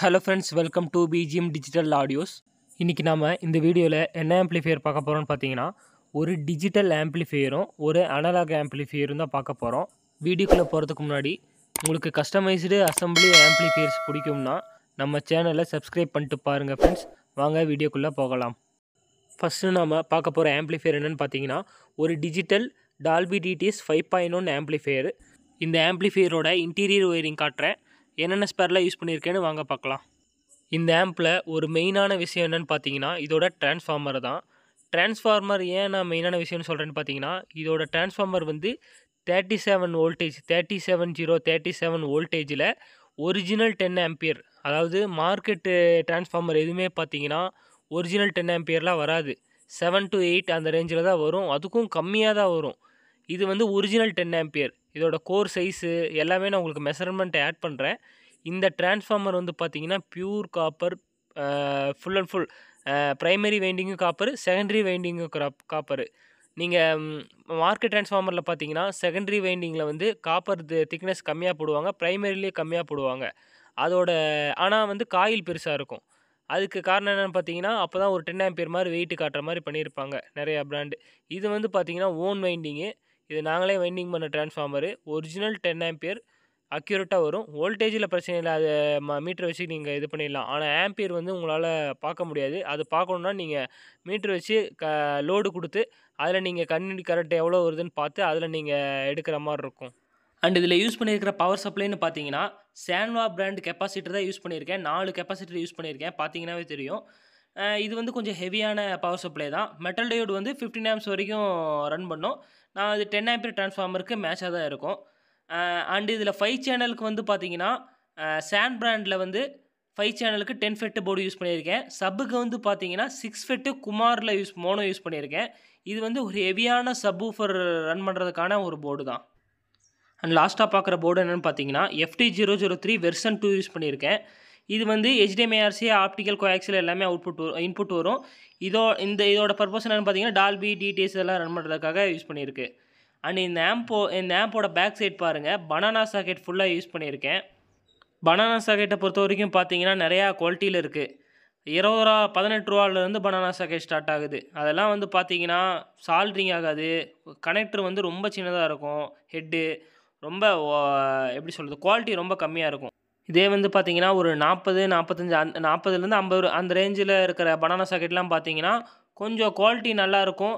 Hello friends, welcome to BGM digital audios. இன்றைக்கி நாம் இந்த வீடியோவில் என்ன ஆம்ப்ளிஃபையர் பார்க்க போகிறோம்னு பார்த்தீங்கன்னா, ஒரு டிஜிட்டல் ஆம்ப்ளிஃபையரும் ஒரு அனலாக் ஆம்ப்ளிஃபையரும் தான் பார்க்க போகிறோம். வீடியோக்குள்ளே போகிறதுக்கு முன்னாடி உங்களுக்கு கஸ்டமைஸ்டு அசம்பிளி ஆம்ப்ளிஃபையர்ஸ் பிடிக்கும்னா நம்ம சேனலை சப்ஸ்கிரைப் பண்ணிட்டு பாருங்கள் ஃப்ரெண்ட்ஸ். வாங்க வீடியோக்குள்ளே போகலாம். ஃபஸ்ட்டு நம்ம பார்க்க போகிற ஆம்ப்ளிஃபையர் என்னென்னு பார்த்தீங்கன்னா, ஒரு டிஜிட்டல் டால்பி டிடிஎஸ் 5.1 ஆம்ப்ளிஃபையர். இந்த ஆம்ப்ளிஃபையரோட இன்டீரியர் ஒயரிங் காட்டுறேன். என்னென்ன ஸ்பேரில் யூஸ் பண்ணியிருக்கேன்னு வாங்க பார்க்கலாம். இந்த ஆம்பில் ஒரு மெயினான விஷயம் என்னென்னு பார்த்தீங்கன்னா, இதோட டிரான்ஸ்ஃபார்மர் தான். டிரான்ஸ்ஃபார்மர் ஏன் நான் மெயினான விஷயம்னு சொல்கிறேன்னு பார்த்தீங்கன்னா, இதோட டிரான்ஸ்ஃபார்மர் வந்து 37 வோல்டேஜ் 37 வோல்டேஜில் ஒரிஜினல் 10 ஆம்பியர், அதாவது மார்க்கெட்டு டிரான்ஸ்ஃபார்மர் எதுவுமே பார்த்தீங்கன்னா ஒரிஜினல் 10 ஆம்பியர்லாம் வராது. 7 to 8 அந்த ரேஞ்சில் தான் வரும். அதுக்கும் கம்மியாக தான் வரும். இது வந்து ஒரிஜினல் 10 ஆம்பியர். இதோட கோர் சைஸு எல்லாமே நான் உங்களுக்கு மெஷர்மெண்ட் ஆட் பண்ணுறேன். இந்த டிரான்ஸ்ஃபார்மர் வந்து பார்த்தீங்கன்னா pure copper, full and full primary வைண்டிங்கும் காப்பர், செகண்டரி வைண்டிங்கும் காப்பரு. நீங்கள் மார்க்கெட் டிரான்ஸ்ஃபார்மரில் பார்த்தீங்கன்னா செகண்டரி வைண்டிங்கில் வந்து காப்பர் திக்னஸ் கம்மியாக போடுவாங்க, ப்ரைமரிலேயே கம்மியாக போடுவாங்க. அதோட ஆனால் வந்து காயில் பெருசாக இருக்கும். அதுக்கு காரணம் என்னென்னு பார்த்தீங்கன்னா, அப்போ தான் ஒரு 10 ஆம்பியர் மாதிரி வெயிட் காட்டுற மாதிரி பண்ணியிருப்பாங்க நிறையா பிராண்டு. இது வந்து பார்த்தீங்கன்னா ஓன் வைண்டிங்கு. இது நாங்களே வைண்டிங் பண்ண டிரான்ஸ்ஃபார்மரு. ஒரிஜினல் 10 ஆம்பியர் அக்யூரேட்டாக வரும். வோல்டேஜில் பிரச்சனை இல்லை, அது மீட்டர் வச்சு நீங்கள் இது பண்ணிடலாம். ஆனால் ஆம்பியர் வந்து உங்களால் பார்க்க முடியாது. அது பார்க்கணுன்னா நீங்கள் மீட்ரு வச்சு லோடு கொடுத்து அதில் நீங்கள் கரண்ட் எவ்வளோ வருதுன்னு பார்த்து அதில் நீங்கள் எடுக்கிற மாதிரி இருக்கும். அண்ட் இதில் யூஸ் பண்ணியிருக்கிற பவர் சப்ளைன்னு பார்த்தீங்கன்னா சான்வா பிராண்ட் கெப்பாசிட்டர் தான் யூஸ் பண்ணியிருக்கேன். 4 கெப்பாசிட்டர் யூஸ் பண்ணியிருக்கேன், பார்த்தீங்கன்னாவே தெரியும். இது வந்து கொஞ்சம் ஹெவியான பவர் சப்ளை தான். மெட்டல் டயோடு வந்து 15 ஆம்ப்ஸ் வரைக்கும் ரன் பண்ணும். நான் அது 10 ஆம்பியர் டிரான்ஸ்ஃபார்மருக்கு மேட்சாக தான் இருக்கும். அண்ட் இதில் 5 சேனலுக்கு வந்து பார்த்தீங்கன்னா சான் பிராண்டில் வந்து 5 சேனலுக்கு 10 ஃபெட்டு போர்டு யூஸ் பண்ணியிருக்கேன். சப்புக்கு வந்து பார்த்தீங்கன்னா 6 ஃபெட்டு குமாரில் மோனோ யூஸ் பண்ணியிருக்கேன். இது வந்து ஒரு ஹெவியான சப்வூஃபர் ரன் பண்ணுறதுக்கான ஒரு போர்டு தான். அண்ட் லாஸ்ட்டாக பார்க்குற போர்டு என்னென்னு பார்த்தீங்கன்னா FT003 வெர்ஷன் 2 யூஸ் பண்ணியிருக்கேன். இது வந்து HDMI-RC, ஆப்டிக்கல் கோஆக்சியல் எல்லாமே இன்புட் வரும். இதோட பர்பஸ் என்னென்னு பார்த்தீங்கன்னா டால்பி டிடிஎஸ் எல்லாம் ரன் பண்ணுறதுக்காக யூஸ் பண்ணியிருக்கு. அண்ட் இந்த ஆம்போட பேக் சைட் பாருங்கள், பனானா சாக்கெட் ஃபுல்லாக யூஸ் பண்ணியிருக்கேன். பனானா சாக்கெட்டை பொறுத்த வரைக்கும் பார்த்தீங்கன்னா நிறையா குவாலிட்டியில் இருக்குது. 20 ரூபா 18 ரூபாலேருந்து பனானா சாக்கெட் ஸ்டார்ட் ஆகுது. அதெல்லாம் வந்து பார்த்தீங்கன்னா சால்ட்ரிங் ஆகாது. கனெக்டர் வந்து ரொம்ப சின்னதாக இருக்கும். ஹெட்டு ரொம்ப எப்படி சொல்கிறது, குவாலிட்டி ரொம்ப கம்மியாக இருக்கும். இதே வந்து பார்த்தீங்கன்னா ஒரு 40, 45 40லேருந்து 50 அந்த ரேஞ்சில் இருக்கிற பனானா சாக்கெட்லாம் பார்த்தீங்கன்னா கொஞ்சம் குவாலிட்டி நல்லாயிருக்கும்.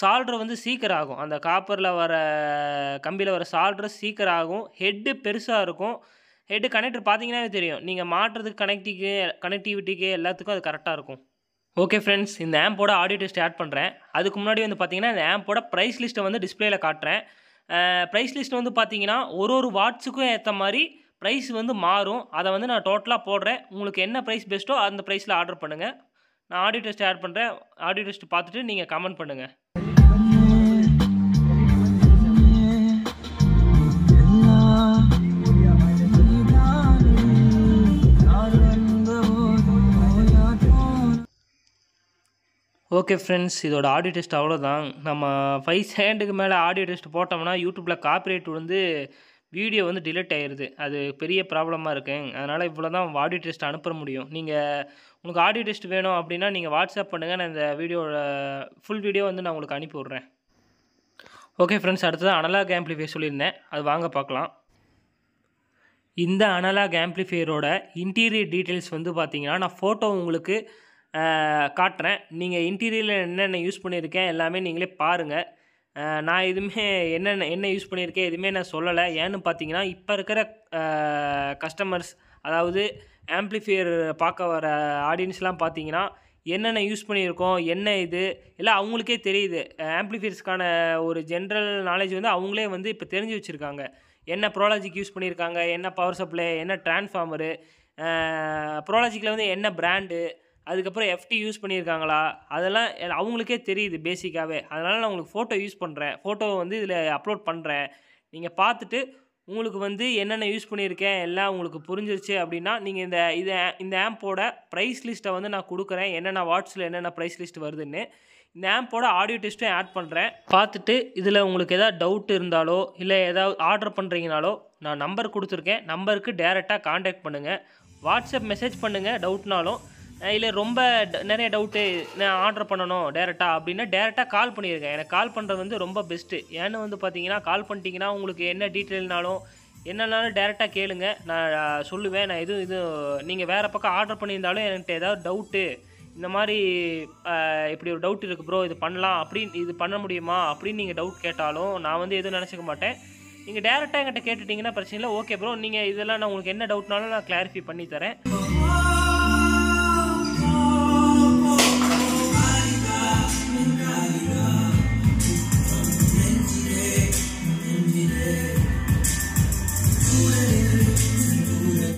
சால்ட்ரு வந்து சீக்கிரம் ஆகும். அந்த காப்பரில் வர கம்பியில் வர சால்ட்ரு சீக்கிரம் ஆகும். ஹெட்டு பெருசாக இருக்கும். ஹெட்டு கனெக்டர் பார்த்தீங்கன்னாவே தெரியும். நீங்கள் மாட்டுறதுக்கு கனெக்டிவிட்டிக்கு எல்லாத்துக்கும் அது கரெக்டாக இருக்கும். ஓகே ஃப்ரெண்ட்ஸ், இந்த ஆம்போட ஆடியோ டெஸ்ட் ஆட் பண்ணுறேன். அதுக்கு முன்னாடி வந்து பார்த்தீங்கன்னா இந்த ஆம்போட ப்ரைஸ் லிஸ்ட்டை வந்து டிஸ்பிளேயில் காட்டுறேன். ப்ரைஸ் லிஸ்ட் வந்து பார்த்தீங்கன்னா ஒரு வாட்ஸுக்கும் ஏற்ற மாதிரி ப்ரைஸ் வந்து மாறும். அதை வந்து நான் டோட்டலாக போடுறேன். உங்களுக்கு என்ன ப்ரைஸ் பெஸ்ட்டோ அந்த ப்ரைஸில் ஆர்டர் பண்ணுங்கள். நான் ஆடியோ டெஸ்ட் ஆட் பண்ணுறேன். ஆடியோ டெஸ்ட் பார்த்துட்டு நீங்கள் கமெண்ட் பண்ணுங்கள். ஓகே ஃப்ரெண்ட்ஸ், இதோட ஆடியோ டெஸ்ட் அவ்வளோதான். நம்ம 5 செகண்டுக்கு மேலே ஆடியோ டெஸ்ட் போட்டோம்னா யூடியூப்பில் காப்பிரைட் வந்து வீடியோ வந்து டிலீட் ஆயிடுது. அது பெரிய ப்ராப்ளமாக இருக்குது. அதனால் இவ்வளோ தான் ஆடியோ டெஸ்ட் அனுப்ப முடியும். உங்களுக்கு ஆடியோ டெஸ்ட் வேணும் அப்படின்னா நீங்கள் வாட்ஸ்அப் பண்ணுங்கள். நான் இந்த ஃபுல் வீடியோ வந்து நான் உங்களுக்கு அனுப்பி விட்றேன். ஓகே ஃப்ரெண்ட்ஸ், அடுத்தது அனலாக் ஆம்ப்ளிஃபையர் சொல்லியிருந்தேன், அது வாங்க பார்க்கலாம். இந்த அனலாக் ஆம்ப்ளிஃபையரோட இன்டீரியர் டீட்டெயில்ஸ் வந்து பார்த்தீங்கன்னா நான் ஃபோட்டோ உங்களுக்கு காட்டுறேன். நீங்கள் இன்டீரியரில் என்னென்ன யூஸ் பண்ணியிருக்கேன் எல்லாமே நீங்களே பாருங்கள். நான் எதுவுமே என்ன யூஸ் பண்ணியிருக்கேன் எதுவுமே நான் சொல்லலை. ஏன்னு பார்த்தீங்கன்னா இப்போ இருக்கிற கஸ்டமர்ஸ், அதாவது ஆம்ப்ளிஃபையர் பார்க்க வர ஆடியன்ஸ்லாம் பார்த்தீங்கன்னா என்னென்ன யூஸ் பண்ணியிருக்கோம், என்ன இது எல்லாம் அவங்களுக்கே தெரியுது. ஆம்ப்ளிஃபையர்ஸ்க்கான ஒரு ஜென்ரல் நாலேஜ் வந்து அவங்களே வந்து இப்போ தெரிஞ்சு வச்சுருக்காங்க. என்ன ப்ரோலாஜிக் யூஸ் பண்ணியிருக்காங்க, என்ன பவர் சப்ளை, என்ன டிரான்ஸ்ஃபார்மரு, ப்ரோலாஜிக்கில் வந்து என்ன பிராண்டு, அதுக்கப்புறம் FT யூஸ் பண்ணியிருக்காங்களா, அதெல்லாம் அவங்களுக்கே தெரியுது பேசிக்காகவே. அதனால் நான் உங்களுக்கு ஃபோட்டோ யூஸ் பண்ணுறேன். ஃபோட்டோவை வந்து இதில் அப்லோட் பண்ணுறேன். நீங்கள் பார்த்துட்டு உங்களுக்கு வந்து என்னென்ன யூஸ் பண்ணியிருக்கேன் எல்லாம் உங்களுக்கு புரிஞ்சிருச்சு அப்படின்னா நீங்கள் இந்த ஆம்போட ப்ரைஸ் லிஸ்ட்டை வந்து நான் கொடுக்குறேன். என்னென்ன வாட்ஸில் என்னென்ன ப்ரைஸ் லிஸ்ட் வருதுன்னு. இந்த ஆம்போட ஆடியோ டெஸ்ட்டும் ஆட் பண்ணுறேன். பார்த்துட்டு இதில் உங்களுக்கு எதாவது டவுட் இருந்தாலோ இல்லை ஏதாவது ஆர்டர் பண்ணுறீங்கனாலோ நான் நம்பர் கொடுத்துருக்கேன். நம்பருக்கு டேரெக்டாக காண்டாக்ட் பண்ணுங்கள். வாட்ஸ்அப் மெசேஜ் பண்ணுங்கள் டவுட்னாலும். இல்லை ரொம்ப நிறைய டவுட்டு நான் ஆர்டர் பண்ணணும் டேரெக்டாக அப்படின்னா டேரெக்டாக கால் பண்ணிடுங்க. எனக்கு கால் பண்ணுறது வந்து ரொம்ப பெஸ்ட்டு. ஏன்னு வந்து பார்த்தீங்கன்னா கால் பண்ணிட்டீங்கன்னா உங்களுக்கு என்ன டீட்டெயில்னாலும் என்னன்னாலும் டேரெக்டாக கேளுங்க. நான் சொல்லுவேன். நான் இது நீங்கள் வேறு பக்கம் ஆர்டர் பண்ணியிருந்தாலும் என்கிட்ட ஏதாவது டவுட்டு இந்த மாதிரி இப்படி ஒரு டவுட் இருக்குது ப்ரோ, இது பண்ணலாம் அப்படின்னு, இது பண்ண முடியுமா அப்படின்னு நீங்கள் டவுட் கேட்டாலும் நான் வந்து எதுவும் நினச்சிக்க மாட்டேன். நீங்கள் டேரெக்டாக என்கிட்ட கேட்டுட்டிங்கன்னா பிரச்சனை இல்லை. ஓகே ப்ரோ, நீங்கள் இதெல்லாம் நான் உங்களுக்கு என்ன டவுட்னாலும் நான் கிளாரிஃபை பண்ணி தரேன்.